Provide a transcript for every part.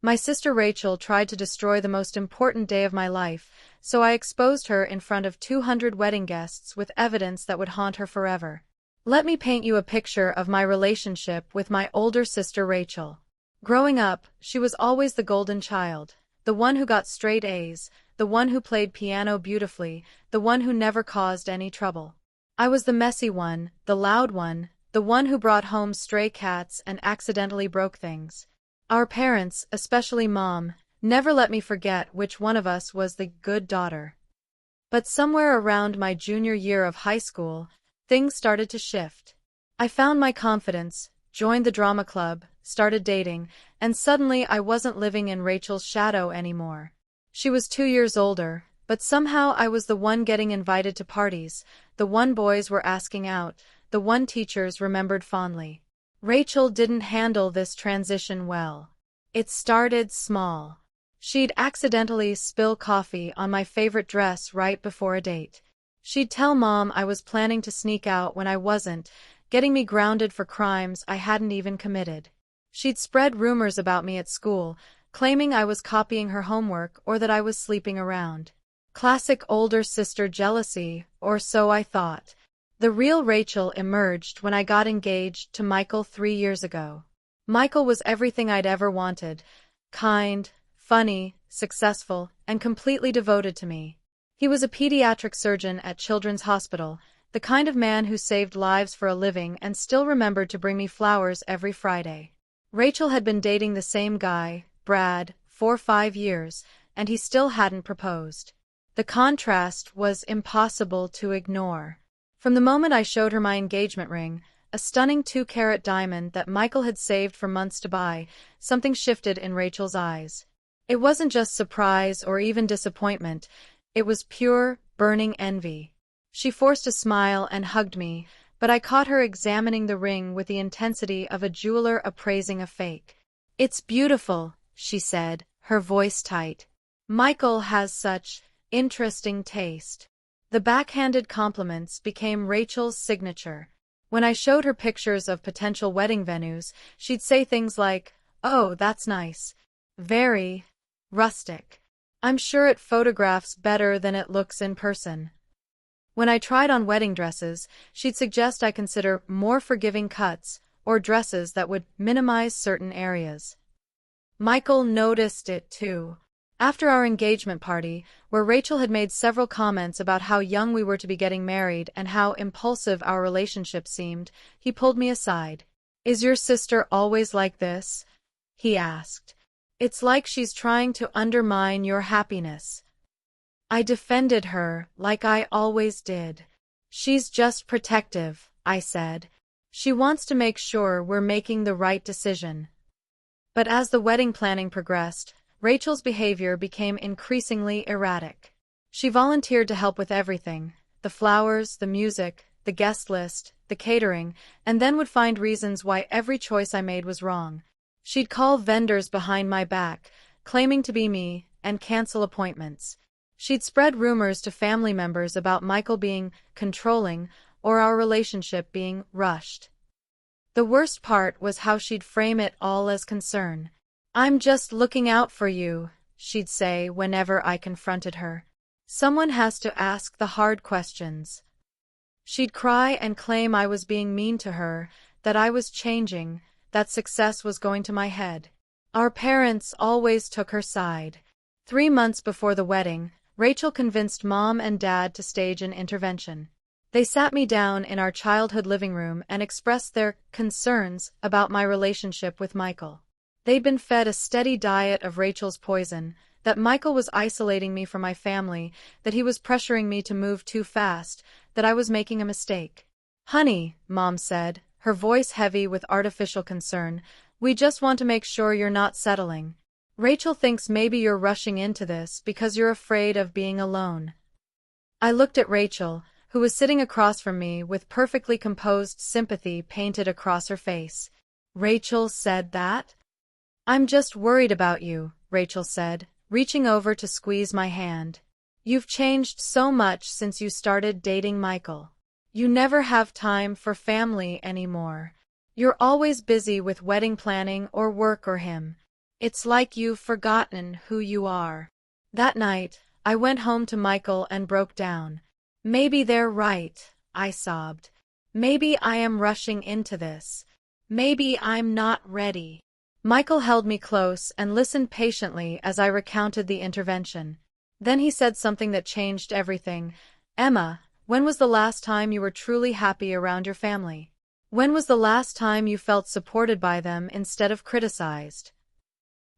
My sister Rachel tried to destroy the most important day of my life, so I exposed her in front of 200 wedding guests with evidence that would haunt her forever. Let me paint you a picture of my relationship with my older sister Rachel. Growing up, she was always the golden child, the one who got straight A's, the one who played piano beautifully, the one who never caused any trouble. I was the messy one, the loud one, the one who brought home stray cats and accidentally broke things. Our parents, especially Mom, never let me forget which one of us was the good daughter. But somewhere around my junior year of high school, things started to shift. I found my confidence, joined the drama club, started dating, and suddenly I wasn't living in Rachel's shadow anymore. She was 2 years older, but somehow I was the one getting invited to parties, the one boys were asking out, the one teachers remembered fondly. Rachel didn't handle this transition well. It started small. She'd accidentally spill coffee on my favorite dress right before a date. She'd tell Mom I was planning to sneak out when I wasn't, getting me grounded for crimes I hadn't even committed. She'd spread rumors about me at school, claiming I was copying her homework or that I was sleeping around. Classic older sister jealousy, or so I thought. The real Rachel emerged when I got engaged to Michael 3 years ago. Michael was everything I'd ever wanted: kind, funny, successful, and completely devoted to me. He was a pediatric surgeon at Children's Hospital, the kind of man who saved lives for a living and still remembered to bring me flowers every Friday. Rachel had been dating the same guy, Brad, for 5 years, and he still hadn't proposed. The contrast was impossible to ignore. From the moment I showed her my engagement ring, a stunning 2-carat diamond that Michael had saved for months to buy, something shifted in Rachel's eyes. It wasn't just surprise or even disappointment, it was pure, burning envy. She forced a smile and hugged me, but I caught her examining the ring with the intensity of a jeweler appraising a fake. "It's beautiful," she said, her voice tight. "Michael has such interesting taste." The backhanded compliments became Rachel's signature. When I showed her pictures of potential wedding venues, she'd say things like, "Oh, that's nice. Very rustic. I'm sure it photographs better than it looks in person." When I tried on wedding dresses, she'd suggest I consider more forgiving cuts or dresses that would minimize certain areas. Michael noticed it too. After our engagement party, where Rachel had made several comments about how young we were to be getting married and how impulsive our relationship seemed, he pulled me aside. "Is your sister always like this?" he asked. "It's like she's trying to undermine your happiness." I defended her, like I always did. "She's just protective," I said. "She wants to make sure we're making the right decision." But as the wedding planning progressed, Rachel's behavior became increasingly erratic. She volunteered to help with everything: the flowers, the music, the guest list, the catering, and then would find reasons why every choice I made was wrong. She'd call vendors behind my back, claiming to be me, and cancel appointments. She'd spread rumors to family members about Michael being controlling or our relationship being rushed. The worst part was how she'd frame it all as concern. "I'm just looking out for you," she'd say whenever I confronted her. "Someone has to ask the hard questions." She'd cry and claim I was being mean to her, that I was changing, that success was going to my head. Our parents always took her side. 3 months before the wedding, Rachel convinced Mom and Dad to stage an intervention. They sat me down in our childhood living room and expressed their concerns about my relationship with Michael. They'd been fed a steady diet of Rachel's poison, that Michael was isolating me from my family, that he was pressuring me to move too fast, that I was making a mistake. "Honey," Mom said, her voice heavy with artificial concern, "we just want to make sure you're not settling. Rachel thinks maybe you're rushing into this because you're afraid of being alone." I looked at Rachel, who was sitting across from me with perfectly composed sympathy painted across her face. "Rachel said that?" "I'm just worried about you," Rachel said, reaching over to squeeze my hand. "You've changed so much since you started dating Michael. You never have time for family anymore. You're always busy with wedding planning or work or him. It's like you've forgotten who you are. That night, I went home to Michael and broke down. Maybe they're right, I sobbed. Maybe I am rushing into this. Maybe I'm not ready. Michael held me close and listened patiently as I recounted the intervention. Then he said something that changed everything. Emma, when was the last time you were truly happy around your family? When was the last time you felt supported by them instead of criticized?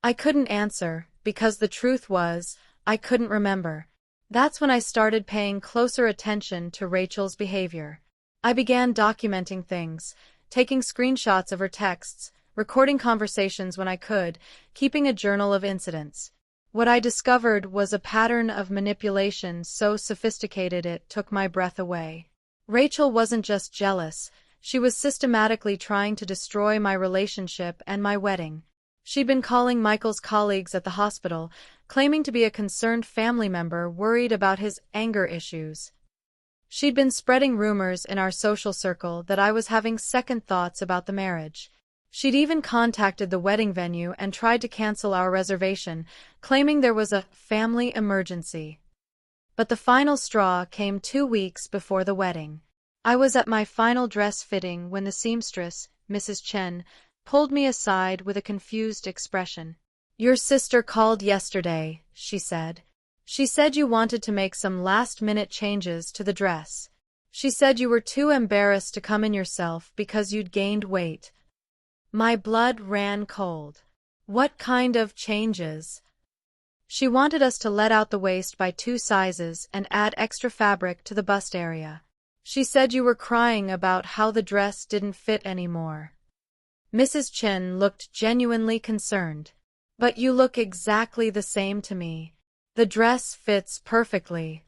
I couldn't answer, because the truth was, I couldn't remember. That's when I started paying closer attention to Rachel's behavior. I began documenting things, taking screenshots of her texts, recording conversations when I could, keeping a journal of incidents. What I discovered was a pattern of manipulation so sophisticated it took my breath away. Rachel wasn't just jealous, she was systematically trying to destroy my relationship and my wedding. She'd been calling Michael's colleagues at the hospital, claiming to be a concerned family member worried about his anger issues. She'd been spreading rumors in our social circle that I was having second thoughts about the marriage. She'd even contacted the wedding venue and tried to cancel our reservation, claiming there was a family emergency. But the final straw came 2 weeks before the wedding. I was at my final dress fitting when the seamstress, Mrs. Chen, pulled me aside with a confused expression. "Your sister called yesterday," she said. "She said you wanted to make some last-minute changes to the dress. She said you were too embarrassed to come in yourself because you'd gained weight." My blood ran cold. What kind of changes? She wanted us to let out the waist by 2 sizes and add extra fabric to the bust area. She said you were crying about how the dress didn't fit anymore. Mrs. Chen looked genuinely concerned. "But you look exactly the same to me. The dress fits perfectly."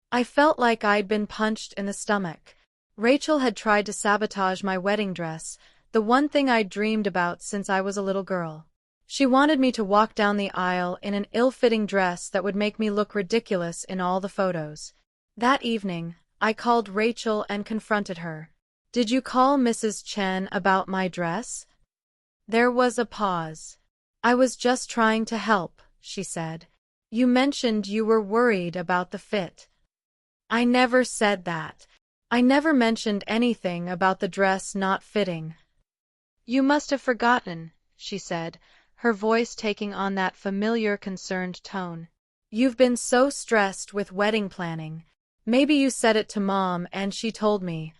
I felt like I'd been punched in the stomach. Rachel had tried to sabotage my wedding dress, the one thing I'd dreamed about since I was a little girl. She wanted me to walk down the aisle in an ill-fitting dress that would make me look ridiculous in all the photos. That evening, I called Rachel and confronted her. "Did you call Mrs. Chen about my dress?" There was a pause. "I was just trying to help," she said. "You mentioned you were worried about the fit." "I never said that. I never mentioned anything about the dress not fitting." "You must have forgotten," she said, her voice taking on that familiar concerned tone. "You've been so stressed with wedding planning. Maybe you said it to Mom and she told me."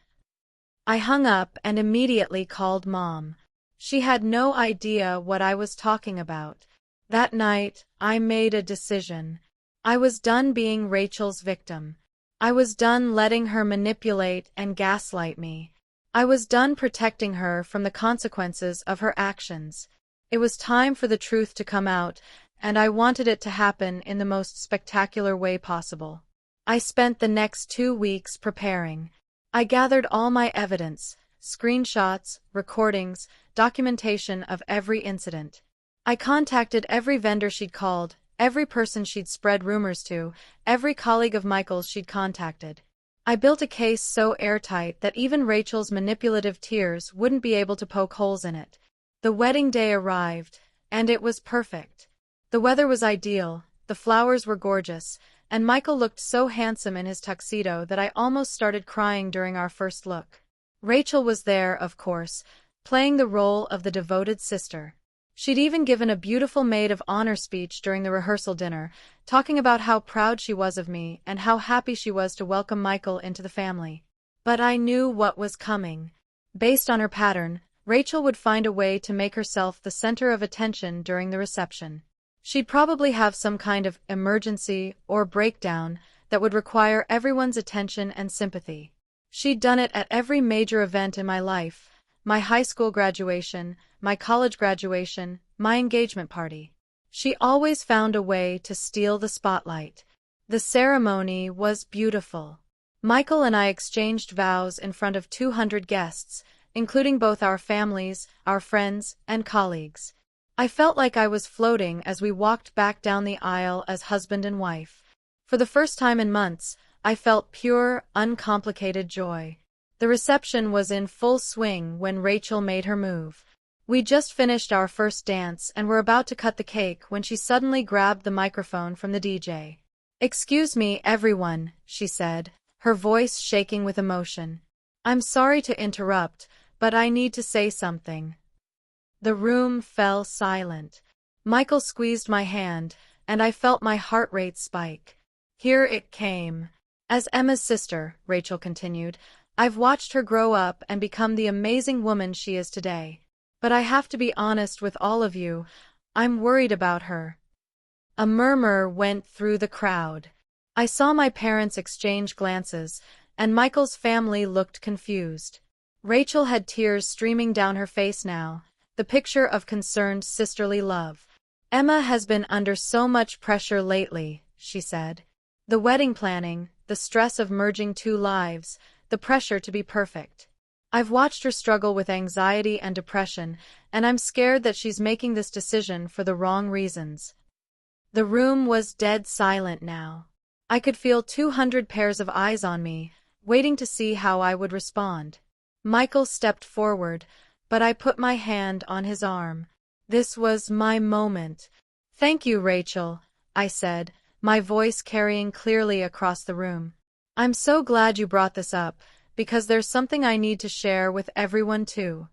I hung up and immediately called Mom. She had no idea what I was talking about. That night, I made a decision. I was done being Rachel's victim. I was done letting her manipulate and gaslight me. I was done protecting her from the consequences of her actions. It was time for the truth to come out, and I wanted it to happen in the most spectacular way possible. I spent the next 2 weeks preparing. I gathered all my evidence, screenshots, recordings, documentation of every incident. I contacted every vendor she'd called, every person she'd spread rumors to, every colleague of Michael's she'd contacted. I built a case so airtight that even Rachel's manipulative tears wouldn't be able to poke holes in it. The wedding day arrived, and it was perfect. The weather was ideal, the flowers were gorgeous, and Michael looked so handsome in his tuxedo that I almost started crying during our first look. Rachel was there, of course, playing the role of the devoted sister. She'd even given a beautiful maid of honor speech during the rehearsal dinner, talking about how proud she was of me and how happy she was to welcome Michael into the family. But I knew what was coming. Based on her pattern, Rachel would find a way to make herself the center of attention during the reception. She'd probably have some kind of emergency or breakdown that would require everyone's attention and sympathy. She'd done it at every major event in my life, my high school graduation, my college graduation, my engagement party. She always found a way to steal the spotlight. The ceremony was beautiful. Michael and I exchanged vows in front of 200 guests, including both our families, our friends, and colleagues. I felt like I was floating as we walked back down the aisle as husband and wife. For the first time in months, I felt pure, uncomplicated joy. The reception was in full swing when Rachel made her move. We just finished our first dance and were about to cut the cake when she suddenly grabbed the microphone from the DJ. "Excuse me, everyone," she said, her voice shaking with emotion. "I'm sorry to interrupt, but I need to say something." The room fell silent. Michael squeezed my hand, and I felt my heart rate spike. Here it came. "As Emma's sister," Rachel continued, "I've watched her grow up and become the amazing woman she is today. But I have to be honest with all of you, I'm worried about her." A murmur went through the crowd. I saw my parents exchange glances, and Michael's family looked confused. Rachel had tears streaming down her face now, the picture of concerned sisterly love. "Emma has been under so much pressure lately," she said. "The wedding planning, the stress of merging two lives, the pressure to be perfect. I've watched her struggle with anxiety and depression, and I'm scared that she's making this decision for the wrong reasons." The room was dead silent now. I could feel 200 pairs of eyes on me, waiting to see how I would respond. Michael stepped forward, but I put my hand on his arm. This was my moment. "Thank you, Rachel," I said, my voice carrying clearly across the room. "I'm so glad you brought this up, because there's something I need to share with everyone too."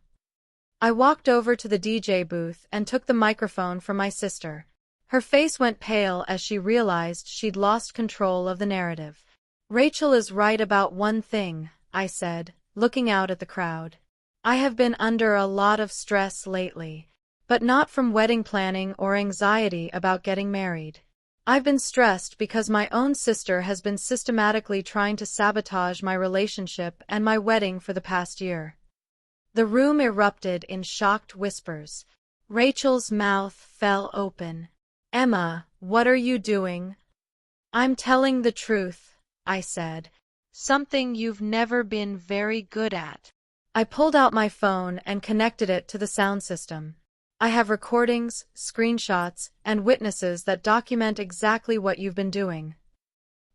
I walked over to the DJ booth and took the microphone from my sister. Her face went pale as she realized she'd lost control of the narrative. "Rachel is right about one thing," I said, looking out at the crowd. "I have been under a lot of stress lately, but not from wedding planning or anxiety about getting married. I've been stressed because my own sister has been systematically trying to sabotage my relationship and my wedding for the past year." The room erupted in shocked whispers. Rachel's mouth fell open. "Emma, what are you doing?" "I'm telling the truth," I said. "Something you've never been very good at." I pulled out my phone and connected it to the sound system. "I have recordings, screenshots, and witnesses that document exactly what you've been doing."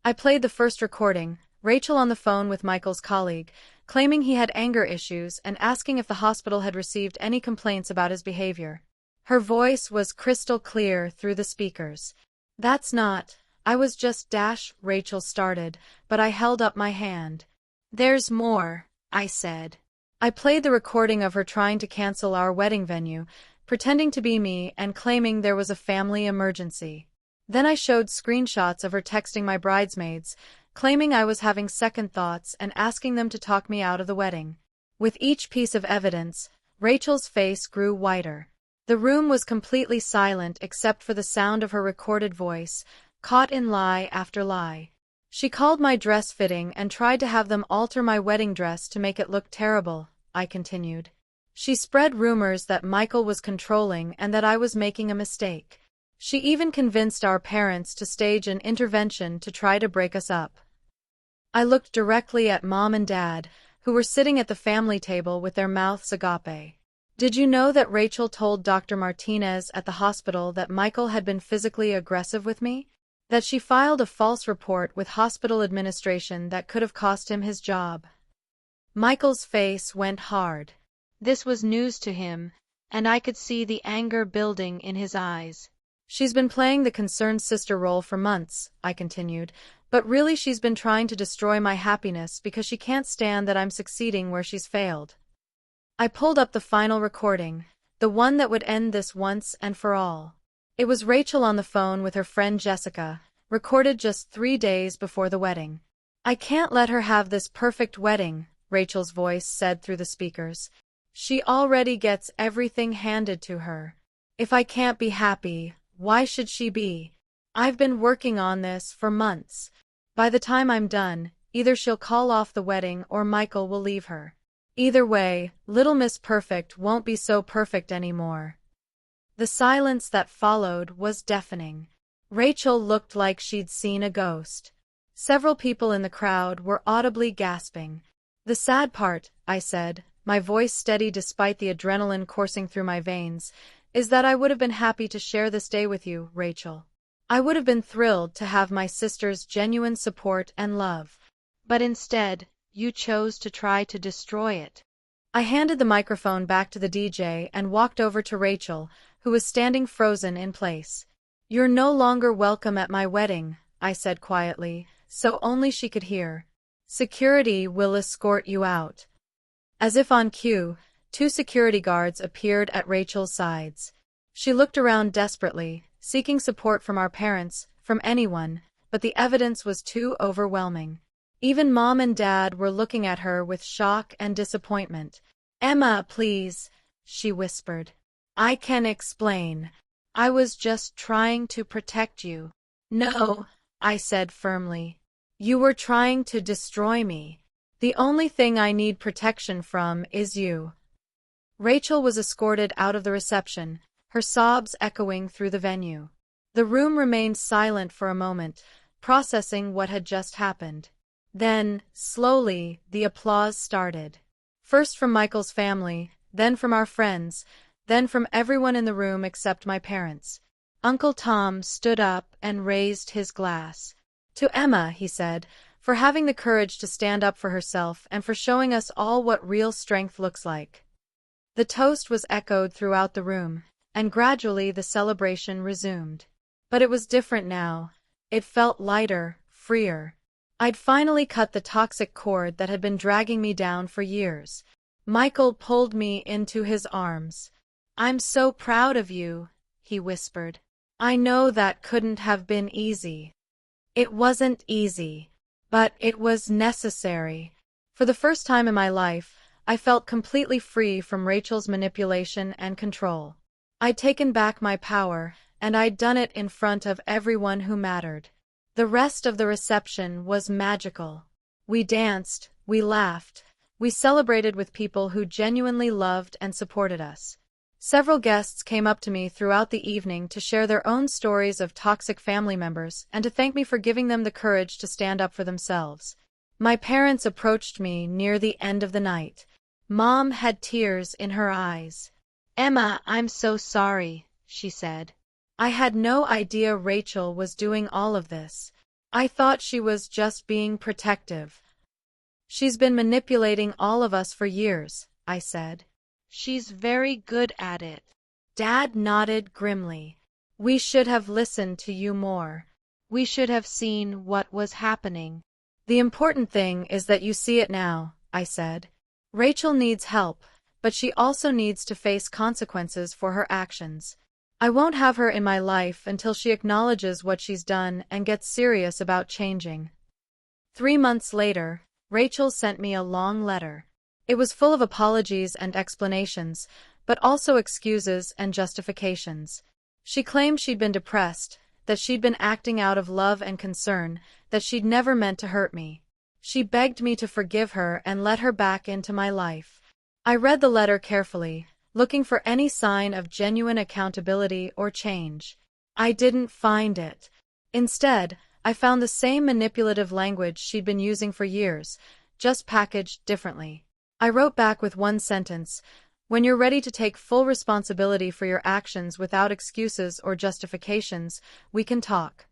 I played the first recording, Rachel on the phone with Michael's colleague, claiming he had anger issues and asking if the hospital had received any complaints about his behavior. Her voice was crystal clear through the speakers. "That's not, I was just Rachel started, but I held up my hand. "There's more," I said. I played the recording of her trying to cancel our wedding venue, pretending to be me and claiming there was a family emergency. Then I showed screenshots of her texting my bridesmaids, claiming I was having second thoughts and asking them to talk me out of the wedding. With each piece of evidence, Rachel's face grew whiter. The room was completely silent except for the sound of her recorded voice, caught in lie after lie. "She called my dress fitting and tried to have them alter my wedding dress to make it look terrible," I continued. "She spread rumors that Michael was controlling and that I was making a mistake. She even convinced our parents to stage an intervention to try to break us up." I looked directly at Mom and Dad, who were sitting at the family table with their mouths agape. "Did you know that Rachel told Dr. Martinez at the hospital that Michael had been physically aggressive with me? That she filed a false report with hospital administration that could have cost him his job?" Michael's face went hard. This was news to him, and I could see the anger building in his eyes. "She's been playing the concerned sister role for months," I continued, "but really she's been trying to destroy my happiness because she can't stand that I'm succeeding where she's failed." I pulled up the final recording, the one that would end this once and for all. It was Rachel on the phone with her friend Jessica, recorded just 3 days before the wedding. "I can't let her have this perfect wedding," Rachel's voice said through the speakers. "She already gets everything handed to her. If I can't be happy, why should she be? I've been working on this for months. By the time I'm done, either she'll call off the wedding or Michael will leave her. Either way, Little Miss Perfect won't be so perfect anymore." The silence that followed was deafening. Rachel looked like she'd seen a ghost. Several people in the crowd were audibly gasping. "The sad part," I said, my voice steady despite the adrenaline coursing through my veins, "is that I would have been happy to share this day with you, Rachel. I would have been thrilled to have my sister's genuine support and love. But instead, you chose to try to destroy it." I handed the microphone back to the DJ and walked over to Rachel, who was standing frozen in place. "You're no longer welcome at my wedding," I said quietly, so only she could hear. "Security will escort you out." As if on cue, 2 security guards appeared at Rachel's sides. She looked around desperately, seeking support from our parents, from anyone, but the evidence was too overwhelming. Even Mom and Dad were looking at her with shock and disappointment. "Emma, please," she whispered. "I can explain. I was just trying to protect you." "No," I said firmly. "You were trying to destroy me. The only thing I need protection from is you." Rachel was escorted out of the reception, her sobs echoing through the venue. The room remained silent for a moment, processing what had just happened. Then, slowly, the applause started. First from Michael's family, then from our friends, then from everyone in the room except my parents. Uncle Tom stood up and raised his glass. "To Emma," he said, "for having the courage to stand up for herself and for showing us all what real strength looks like." The toast was echoed throughout the room, and gradually the celebration resumed. But it was different now. It felt lighter, freer. I'd finally cut the toxic cord that had been dragging me down for years. Michael pulled me into his arms. "I'm so proud of you," he whispered. "I know that couldn't have been easy." It wasn't easy, but it was necessary. For the first time in my life, I felt completely free from Rachel's manipulation and control. I'd taken back my power, and I'd done it in front of everyone who mattered. The rest of the reception was magical. We danced, we laughed, we celebrated with people who genuinely loved and supported us. Several guests came up to me throughout the evening to share their own stories of toxic family members and to thank me for giving them the courage to stand up for themselves. My parents approached me near the end of the night. Mom had tears in her eyes. "Emma, I'm so sorry," she said. "I had no idea Rachel was doing all of this. I thought she was just being protective." "She's been manipulating all of us for years," I said. "She's very good at it." Dad nodded grimly. "We should have listened to you more. We should have seen what was happening." "The important thing is that you see it now," I said. "Rachel needs help, but she also needs to face consequences for her actions. I won't have her in my life until she acknowledges what she's done and gets serious about changing." 3 months later, Rachel sent me a long letter. It was full of apologies and explanations, but also excuses and justifications. She claimed she'd been depressed, that she'd been acting out of love and concern, that she'd never meant to hurt me. She begged me to forgive her and let her back into my life. I read the letter carefully, looking for any sign of genuine accountability or change. I didn't find it. Instead, I found the same manipulative language she'd been using for years, just packaged differently. I wrote back with one sentence: "When you're ready to take full responsibility for your actions without excuses or justifications, we can talk."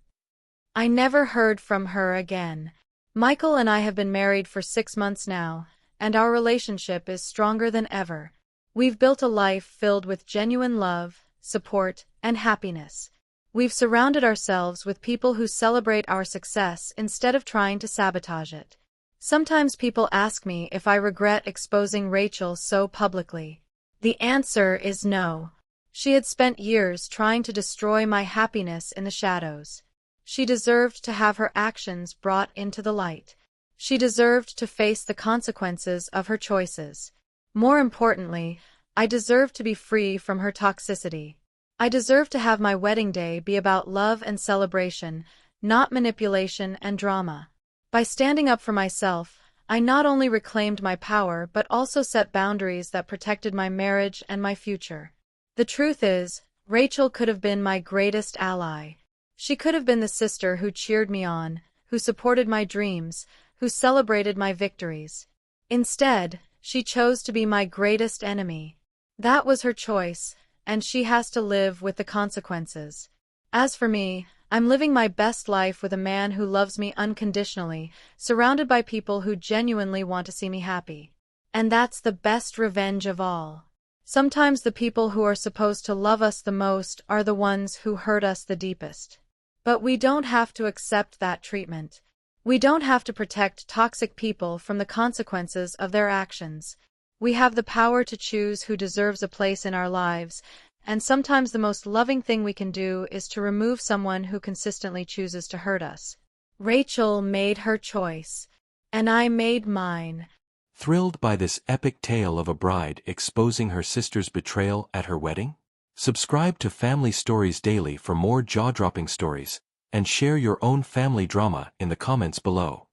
I never heard from her again. Michael and I have been married for 6 months now, and our relationship is stronger than ever. We've built a life filled with genuine love, support, and happiness. We've surrounded ourselves with people who celebrate our success instead of trying to sabotage it. Sometimes people ask me if I regret exposing Rachel so publicly. The answer is no. She had spent years trying to destroy my happiness in the shadows. She deserved to have her actions brought into the light. She deserved to face the consequences of her choices. More importantly, I deserved to be free from her toxicity. I deserved to have my wedding day be about love and celebration, not manipulation and drama. By standing up for myself, I not only reclaimed my power but also set boundaries that protected my marriage and my future. The truth is, Rachel could have been my greatest ally. She could have been the sister who cheered me on, who supported my dreams, who celebrated my victories. Instead, she chose to be my greatest enemy. That was her choice, and she has to live with the consequences. As for me, I'm living my best life with a man who loves me unconditionally, surrounded by people who genuinely want to see me happy. And that's the best revenge of all. Sometimes the people who are supposed to love us the most are the ones who hurt us the deepest. But we don't have to accept that treatment. We don't have to protect toxic people from the consequences of their actions. We have the power to choose who deserves a place in our lives, and sometimes the most loving thing we can do is to remove someone who consistently chooses to hurt us. Rachel made her choice, and I made mine. Thrilled by this epic tale of a bride exposing her sister's betrayal at her wedding? Subscribe to Family Stories Daily for more jaw-dropping stories, and share your own family drama in the comments below.